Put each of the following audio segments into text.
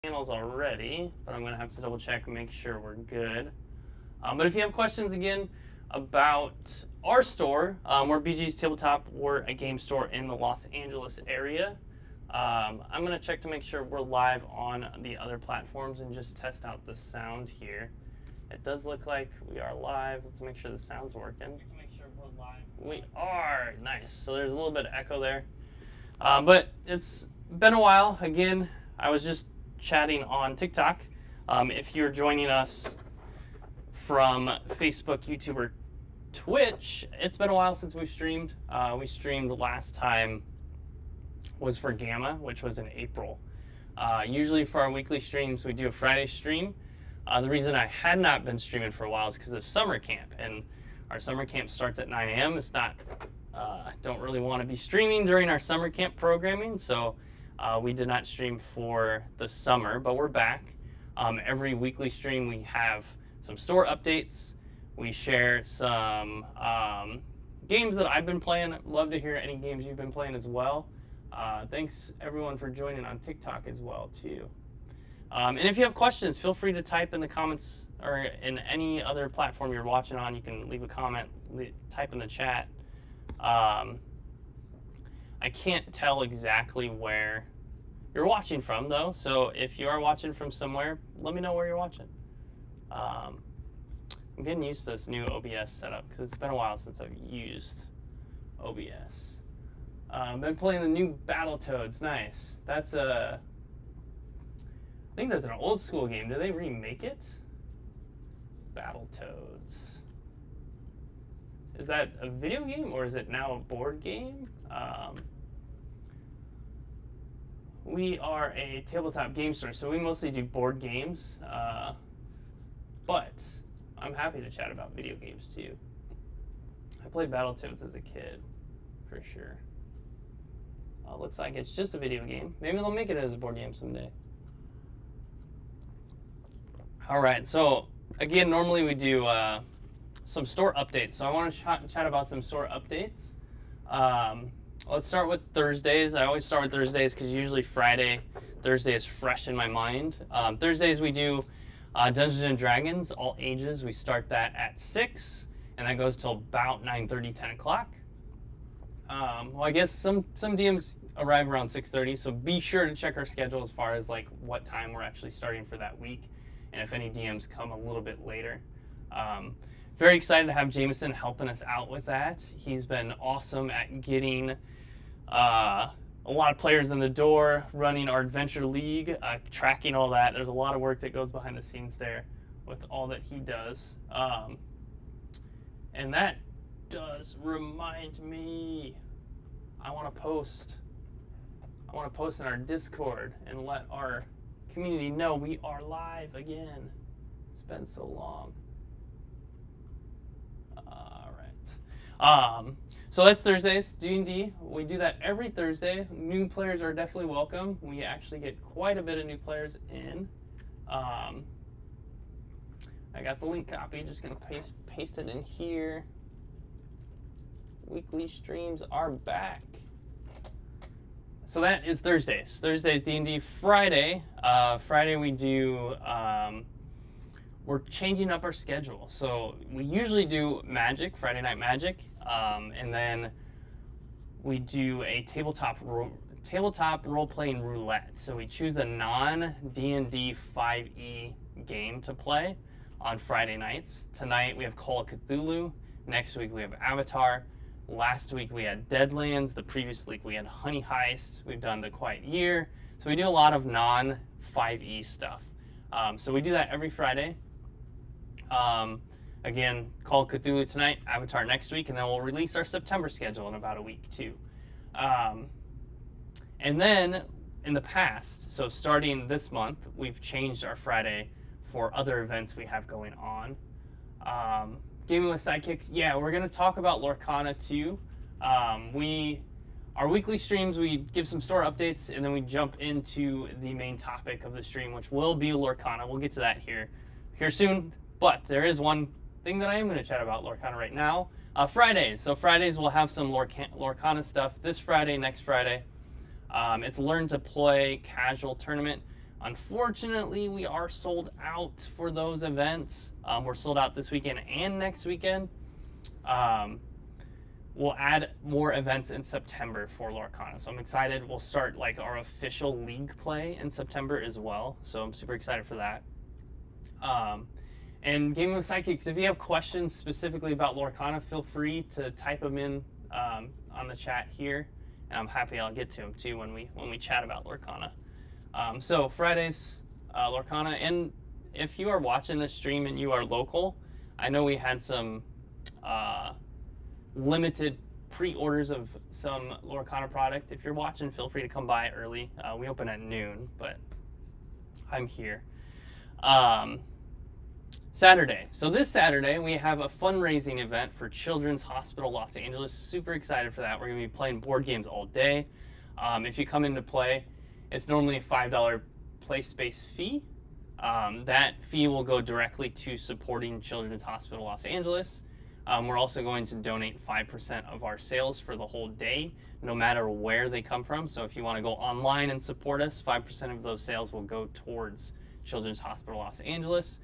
Channels already, but I'm going to have to double check and make sure we're good. But if you have questions again about our store, we're BG's Tabletop. We're a game store in the Los Angeles area. I'm going to check to make sure we're live on the other platforms and just test out the sound here. It does look like we are live. Let's make sure the sound's working. We can make sure we're live. We are. Nice. So there's a little bit of echo there. But it's been a while. Again, I was just chatting on TikTok. If you're joining us from Facebook, YouTube, or Twitch, it's been a while since we've streamed. We streamed last time was for Gamma, which was in April. Usually for our weekly streams, we do a Friday stream. The reason I had not been streaming for a while is because of summer camp, and our summer camp starts at 9 a.m. It's not, don't really want to be streaming during our summer camp programming, so we did not stream for the summer, but we're back. Every weekly stream we have some store updates. We share some games that I've been playing. I'd love to hear any games you've been playing as well. Thanks everyone for joining on TikTok as well too. And if you have questions, feel free to type in the comments or in any other platform you're watching on. You can leave a comment, type in the chat. I can't tell exactly where you're watching from though, so if you are watching from somewhere, let me know where you're watching. I'm getting used to this new OBS setup because it's been a while since I've used OBS. Been playing the new Battletoads. Nice. That's a, I think that's an old school game. Did they remake it? Battletoads. Is that a video game or is it now a board game? We are a tabletop game store, so we mostly do board games, but I'm happy to chat about video games too. I played Battletoads as a kid, for sure. Looks like it's just a video game. Maybe they'll make it as a board game someday. All right, so again, normally we do some store updates. So I want to chat about some store updates. Let's start with Thursdays. I always start with Thursdays because usually Thursday is fresh in my mind. Thursdays we do Dungeons and Dragons, all ages. We start that at 6, and that goes till about 9:30, 10 o'clock. Well, I guess some DMs arrive around 6:30, so be sure to check our schedule as far as like what time we're actually starting for that week, and if any DMs come a little bit later. Very excited to have Jameson helping us out with that. He's been awesome at getting a lot of players in the door, running our Adventure League, tracking all that. There's a lot of work that goes behind the scenes there with all that he does. And that does remind me, I want to post in our Discord and let our community know we are live again. It's been so long. All right. So that's Thursdays, D&D. We do that every Thursday. New players are definitely welcome. We actually get quite a bit of new players in. I got the link copy. Just gonna paste it in here. Weekly streams are back. So that is Thursdays. Thursdays D&D. Friday we do. We're changing up our schedule. So we usually do Magic, Friday Night Magic, and then we do a tabletop role-playing roulette. So we choose a non-D&D 5e game to play on Friday nights. Tonight we have Call of Cthulhu. Next week we have Avatar. Last week we had Deadlands. The previous week we had Honey Heist. We've done The Quiet Year. So we do a lot of non-5e stuff. So we do that every Friday. Again, Call of Cthulhu tonight, Avatar next week, and then we'll release our September schedule in about a week too. And then in the past, so starting this month, we've changed our Friday for other events we have going on. Gaming with Sidekicks, yeah, we're going to talk about Lorcana too. Our weekly streams, we give some store updates, and then we jump into the main topic of the stream, which will be Lorcana. We'll get to that here soon. But there is one thing that I am going to chat about Lorcana right now. Fridays. So Fridays we'll have some Lorcana stuff. This Friday, next Friday. It's Learn to Play casual tournament. Unfortunately, we are sold out for those events. We're sold out this weekend and next weekend. We'll add more events in September for Lorcana, so I'm excited. We'll start like our official league play in September as well, so I'm super excited for that. And Gaming with Psychics, if you have questions specifically about Lorcana, feel free to type them in on the chat here, and I'm happy I'll get to them too when we chat about Lorcana. So Fridays, Lorcana, and if you are watching this stream and you are local, I know we had some limited pre-orders of some Lorcana product. If you're watching, feel free to come by early. We open at noon, but I'm here. Saturday. So this Saturday, we have a fundraising event for Children's Hospital Los Angeles. Super excited for that. We're going to be playing board games all day. If you come in to play, it's normally a $5 play space fee. That fee will go directly to supporting Children's Hospital Los Angeles. We're also going to donate 5% of our sales for the whole day, no matter where they come from. So if you want to go online and support us, 5% of those sales will go towards Children's Hospital Los Angeles.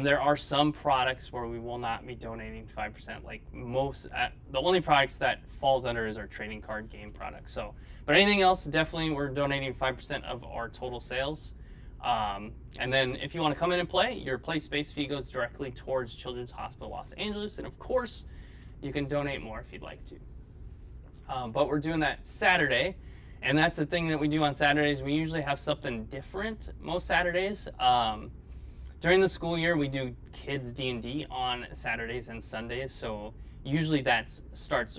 There are some products where we will not be donating 5%. Like the only products that falls under is our trading card game products. So, but anything else, definitely we're donating 5% of our total sales. And then if you want to come in and play, your play space fee goes directly towards Children's Hospital Los Angeles. And of course, you can donate more if you'd like to. But we're doing that Saturday. And that's the thing that we do on Saturdays. We usually have something different most Saturdays. During the school year, we do kids D&D on Saturdays and Sundays. So usually that starts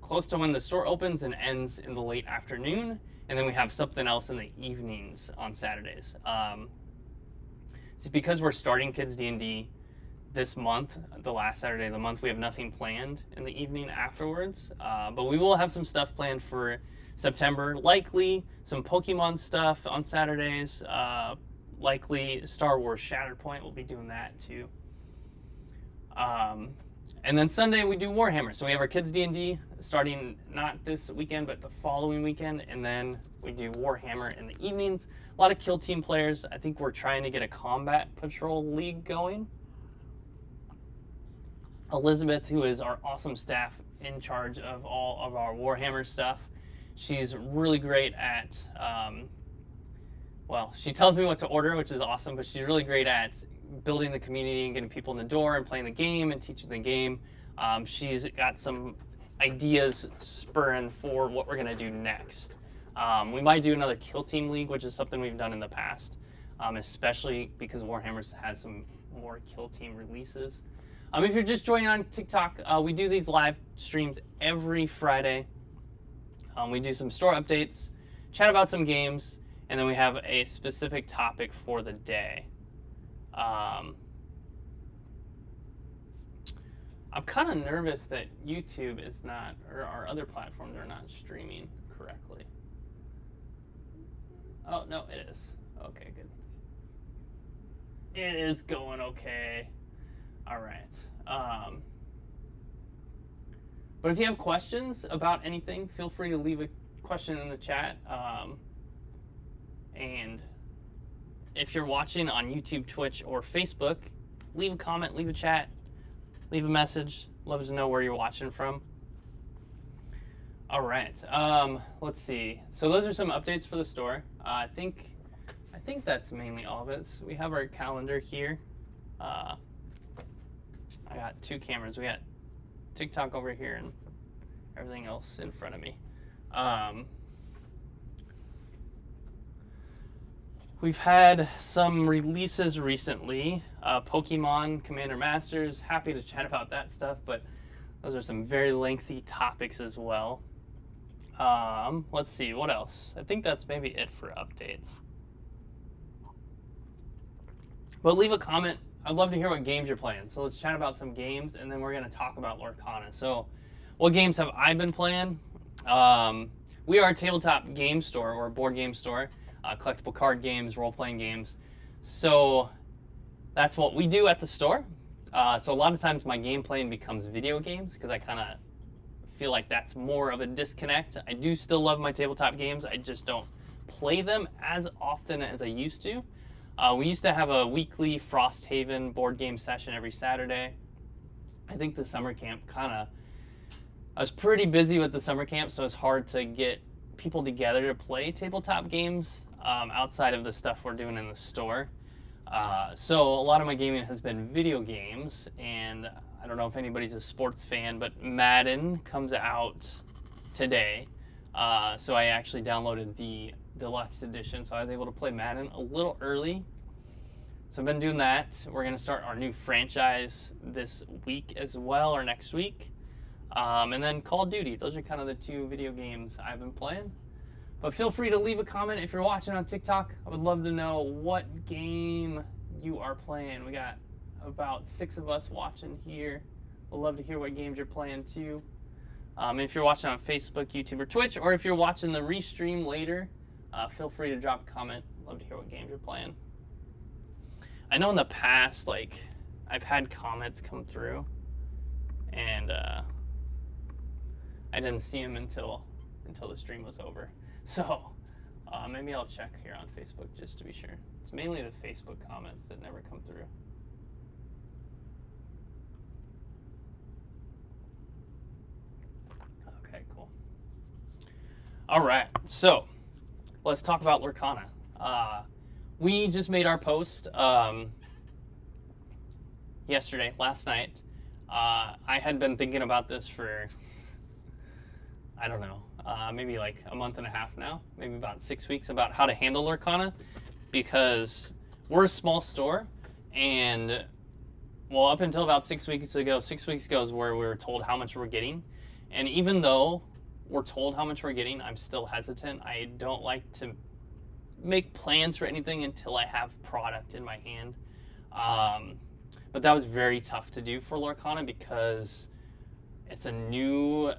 close to when the store opens and ends in the late afternoon. And then we have something else in the evenings on Saturdays. It's because we're starting kids D&D this month, the last Saturday of the month. We have nothing planned in the evening afterwards. But we will have some stuff planned for September. Likely some Pokemon stuff on Saturdays. Likely Star Wars Shatterpoint. We'll be doing that too. And then Sunday we do Warhammer. So we have our kids D&D starting not this weekend, but the following weekend. And then we do Warhammer in the evenings. A lot of kill team players. I think we're trying to get a combat patrol league going. Elizabeth, who is our awesome staff in charge of all of our Warhammer stuff, she's really great at, well, she tells me what to order, which is awesome, but she's really great at building the community and getting people in the door and playing the game and teaching the game. She's got some ideas spurring for what we're going to do next. We might do another kill team league, which is something we've done in the past, especially because Warhammer has some more kill team releases. If you're just joining on TikTok, we do these live streams every Friday. We do some store updates, chat about some games, and then we have a specific topic for the day. I'm kind of nervous that YouTube is not, or our other platforms are not streaming correctly. Oh, no, it is. Okay, good. It is going okay. All right. But if you have questions about anything, feel free to leave a question in the chat. And if you're watching on YouTube, Twitch, or Facebook, leave a comment, leave a chat, leave a message. Love to know where you're watching from. All right. Let's see. So those are some updates for the store. I think that's mainly all of it. So we have our calendar here. I got two cameras. We got TikTok over here and everything else in front of me. We've had some releases recently. Pokemon Commander Masters, happy to chat about that stuff, but those are some very lengthy topics as well. Let's see, what else? I think that's maybe it for updates. But leave a comment. I'd love to hear what games you're playing. So let's chat about some games, and then we're going to talk about Lorcana. So what games have I been playing? We are a tabletop game store, or a board game store. Collectible card games, role-playing games. So that's what we do at the store. So a lot of times my game playing becomes video games because I kind of feel like that's more of a disconnect. I do still love my tabletop games. I just don't play them as often as I used to. We used to have a weekly Frosthaven board game session every Saturday. I think the summer camp I was pretty busy with the summer camp, so it's hard to get people together to play tabletop games outside of the stuff we're doing in the store. So a lot of my gaming has been video games, and I don't know if anybody's a sports fan, but Madden comes out today. So I actually downloaded the deluxe edition, so I was able to play Madden a little early. So I've been doing that. We're going to start our new franchise this week as well, or next week. And then Call of Duty. Those are kind of the two video games I've been playing. But feel free to leave a comment if you're watching on TikTok. I would love to know what game you are playing. We got about 6 of us watching here. We'd love to hear what games you're playing too. If you're watching on Facebook, YouTube, or Twitch, or if you're watching the restream later, feel free to drop a comment. Love to hear what games you're playing. I know in the past, like, I've had comments come through, and I didn't see them until the stream was over. So maybe I'll check here on Facebook just to be sure. It's mainly the Facebook comments that never come through. Okay, cool. All right, so let's talk about Lorcana. We just made our post last night. I had been thinking about this for, I don't know, maybe like a month and a half now, maybe about 6 weeks, about how to handle Lorcana, because we're a small store, and well, up until about 6 weeks ago is where we were told how much we're getting. And even though we're told how much we're getting, I'm still hesitant. I don't like to make plans for anything until I have product in my hand. But that was very tough to do for Lorcana because it's a new,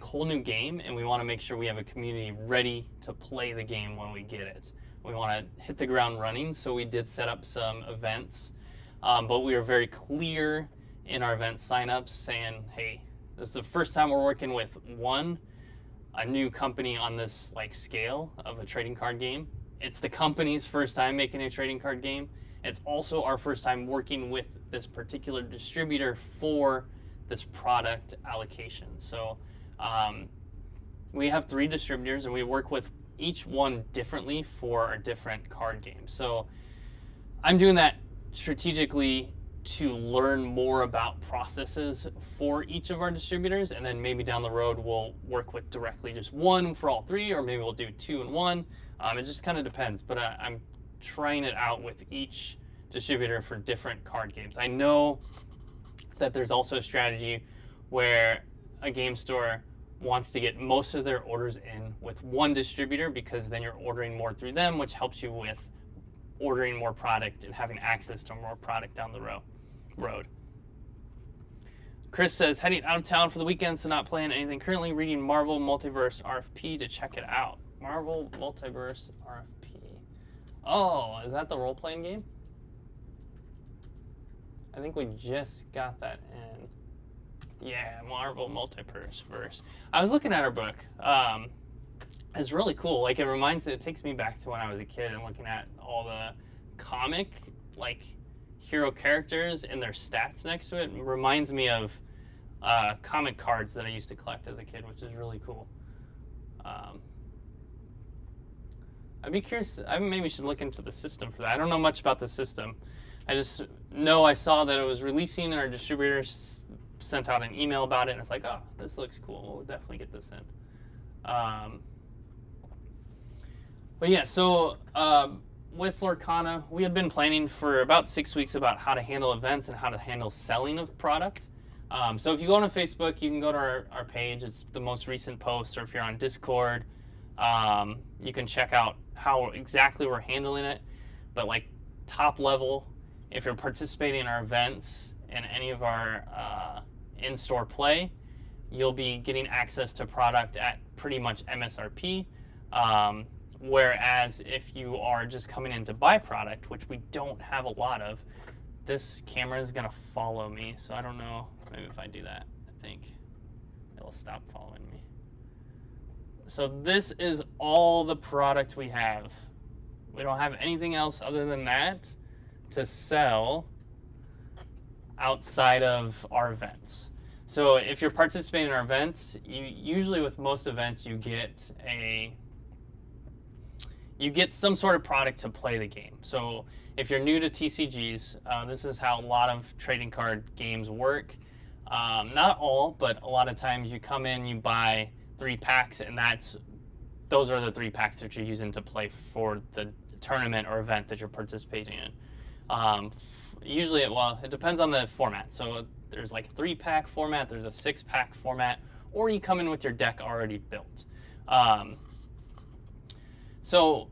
whole new game, and we want to make sure we have a community ready to play the game when we get it. We want to hit the ground running, so we did set up some events, but we were very clear in our event signups saying, hey, this is the first time we're working with a new company on this scale of a trading card game. It's the company's first time making a trading card game. It's also our first time working with this particular distributor for this product allocation. So we have 3 distributors, and we work with each one differently for our different card games. So I'm doing that strategically to learn more about processes for each of our distributors, and then maybe down the road we'll work with directly just one for all 3, or maybe we'll do 2 and 1. It just kind of depends, but I'm trying it out with each distributor for different card games. I know that there's also a strategy where a game store wants to get most of their orders in with one distributor, because then you're ordering more through them, which helps you with ordering more product and having access to more product down the road. Chris says, heading out of town for the weekend, so not playing anything currently, reading Marvel Multiverse RFP to check it out. Marvel Multiverse RFP. Oh, is that the role-playing game? I think we just got that in. Yeah, Marvel Multiverse. I was looking at our book. It's really cool. It takes me back to when I was a kid and looking at all the comic, hero characters and their stats next to it. It reminds me of comic cards that I used to collect as a kid, which is really cool. I'd be curious. I maybe should look into the system for that. I don't know much about the system. I just know I saw that it was releasing, and our distributors sent out an email about it, and it's like, oh, this looks cool. We'll definitely get this in. But yeah, so with Lorcana, we had been planning for about 6 weeks about how to handle events and how to handle selling of product. So if you go on Facebook, you can go to our page. It's the most recent post, or if you're on Discord, you can check out how exactly we're handling it. But top level, if you're participating in our events and any of our in-store play, you'll be getting access to product at pretty much MSRP. Whereas if you are just coming in to buy product, which we don't have a lot of, this camera is going to follow me. So I don't know. Maybe if I do that, I think it'll stop following me. So this is all the product we have. We don't have anything else other than that to sell outside of our events. So if you're participating in our events, usually with most events you get some sort of product to play the game. So if you're new to TCGs, this is how a lot of trading card games work. Not all, but a lot of times you come in, you buy 3 packs, and those are the 3 packs that you're using to play for the tournament or event that you're participating in. Usually, it depends on the format. So there's like a 3-pack format, there's a 6-pack format, or you come in with your deck already built. So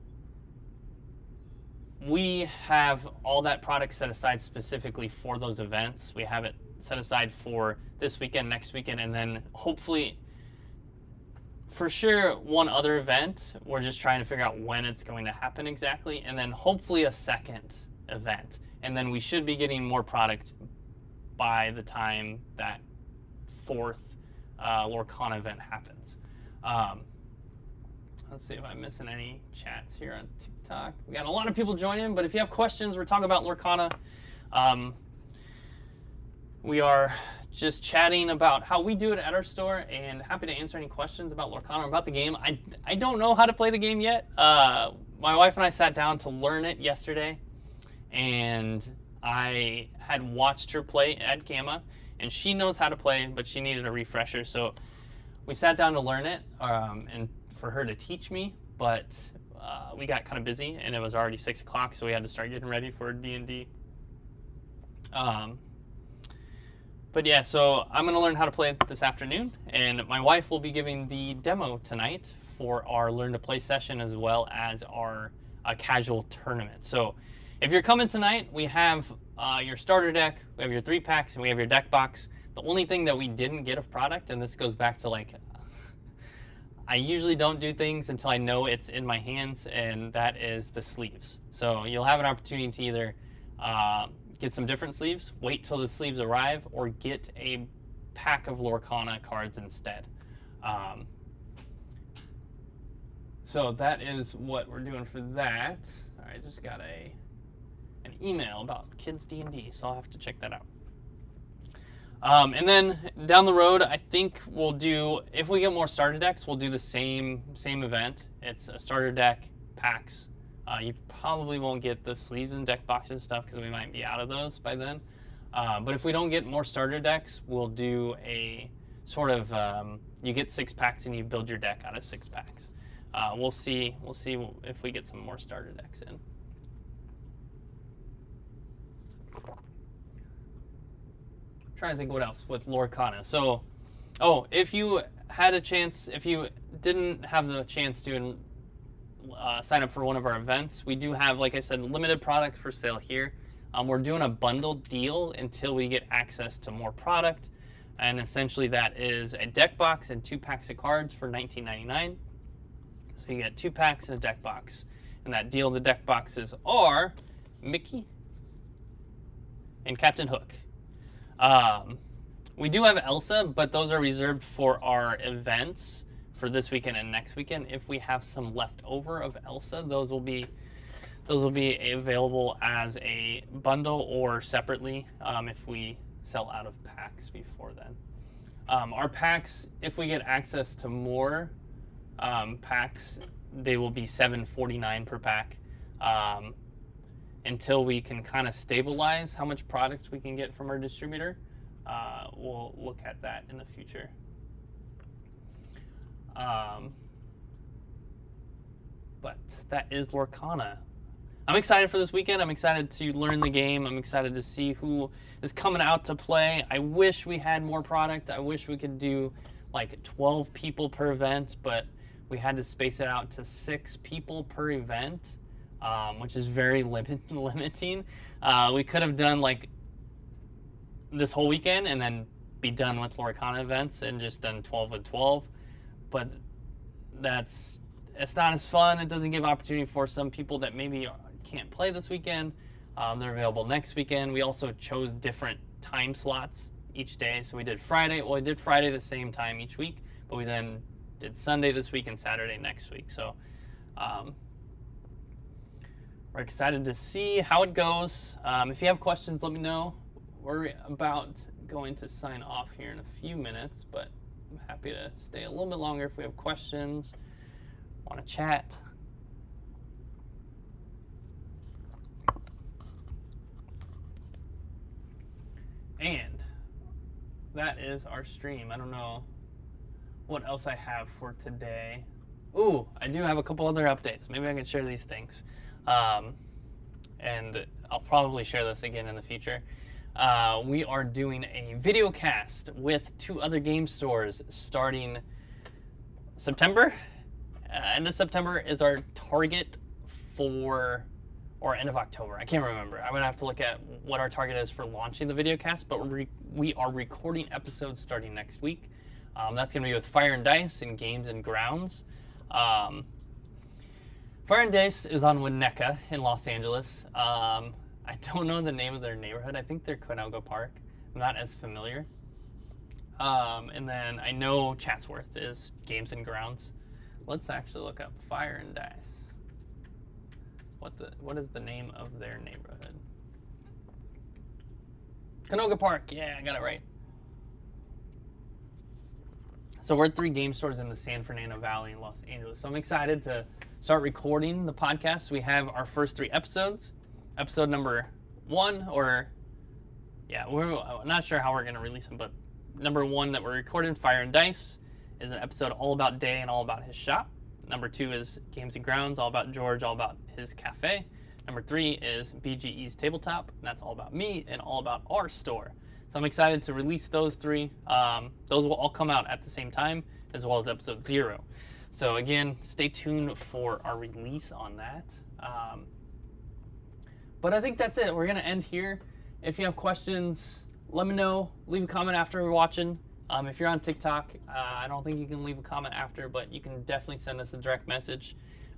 we have all that product set aside specifically for those events. We have it set aside for this weekend, next weekend, and then hopefully, for sure, one other event. We're just trying to figure out when it's going to happen exactly, and then hopefully a second event. And then we should be getting more product by the time that 4th Lorcana event happens. Let's see if I'm missing any chats here on TikTok. We got a lot of people joining, but if you have questions, we're talking about Lorcana. We are just chatting about how we do it at our store, and happy to answer any questions about Lorcana or about the game. I don't know how to play the game yet. My wife and I sat down to learn it yesterday, and I had watched her play at Gamma, and she knows how to play, but she needed a refresher. So we sat down to learn it, and for her to teach me, but we got kind of busy, and it was already 6 o'clock, so we had to start getting ready for D&D. But yeah, so I'm going to learn how to play this afternoon, and my wife will be giving the demo tonight for our Learn to Play session as well as our casual tournament. So if you're coming tonight, we have your starter deck, we have your 3 packs, and we have your deck box. The only thing that we didn't get of product, and this goes back to like, I usually don't do things until I know it's in my hands, and that is the sleeves. So you'll have an opportunity to either get some different sleeves, wait till the sleeves arrive, or get a pack of Lorcana cards instead. So that is what we're doing for that. I just got an email about Kids D&D, so I'll have to check that out. And then down the road, I think we'll do, if we get more starter decks, we'll do the same event. It's a starter deck, packs. You probably won't get the sleeves and deck boxes and stuff because we might be out of those by then. But if we don't get more starter decks, we'll do a sort of, you get 6 packs and you build your deck out of 6 packs. We'll see if we get some more starter decks in. Trying to think what else with Lorcana. So, if you didn't have the chance to sign up for one of our events, we do have, like I said, limited product for sale here. We're doing a bundle deal until we get access to more product, and essentially that is a deck box and 2 packs of cards for $19.99. So you get 2 packs and a deck box. And that deal, the deck boxes are Mickey and Captain Hook. We do have Elsa, but those are reserved for our events for this weekend and next weekend. If we have some left over of Elsa, those will be available as a bundle or separately if we sell out of packs before then. Our packs, if we get access to more packs, they will be $7.49 per pack until we can kind of stabilize how much product we can get from our distributor. We'll look at that in the future. But that is Lorcana. I'm excited for this weekend. I'm excited to learn the game. I'm excited to see who is coming out to play. I wish we had more product. I wish we could do like 12 people per event, but we had to space it out to 6 people per event, which is very limiting. We could have done like this whole weekend and then be done with Lorcana events and just done 12 and 12, but it's not as fun. It doesn't give opportunity for some people that maybe can't play this weekend. They're available next weekend. We also chose different time slots each day. So we did Friday. Well, we did Friday the same time each week, but we then did Sunday this week and Saturday next week. So we're excited to see how it goes. If you have questions, let me know. We're about going to sign off here in a few minutes, but I'm happy to stay a little bit longer if we have questions, want to chat. And that is our stream. I don't know what else I have for today. Ooh, I do have a couple other updates. Maybe I can share these things. And I'll probably share this again in the future. We are doing a video cast with 2 other game stores starting September. End of September is our target for, or end of October. I can't remember. I'm going to have to look at what our target is for launching the video cast, but we are recording episodes starting next week. That's going to be with Fire and Dice and Games and Grounds. Fire and Dice is on Winnetka in Los Angeles. I don't know the name of their neighborhood. I think they're Canoga Park. I'm not as familiar. And then I know Chatsworth is Games and Grounds. Let's actually look up Fire and Dice. What is the name of their neighborhood? Canoga Park. Yeah, I got it right. So we're 3 game stores in the San Fernando Valley in Los Angeles. So I'm excited to start recording the podcast. We have our first 3 episodes. Episode number 1, or yeah, we're not sure how we're going to release them, but number 1 that we're recording, Fire and Dice, is an episode all about Day and all about his shop. Number 2 is Games and Grounds, all about George, all about his cafe. Number 3 is BGE's Tabletop, and that's all about me and all about our store. So I'm excited to release those 3. Those will all come out at the same time, as well as episode 0. So again, stay tuned for our release on that. But I think that's it. We're going to end here. If you have questions, let me know. Leave a comment after we're watching. If you're on TikTok, I don't think you can leave a comment after, but you can definitely send us a direct message.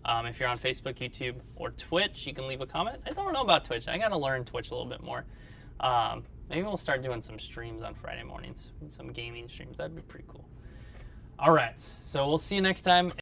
If you're on Facebook, YouTube, or Twitch, you can leave a comment. I don't know about Twitch. I got to learn Twitch a little bit more. Maybe we'll start doing some streams on Friday mornings, some gaming streams. That'd be pretty cool. All right, so we'll see you next time.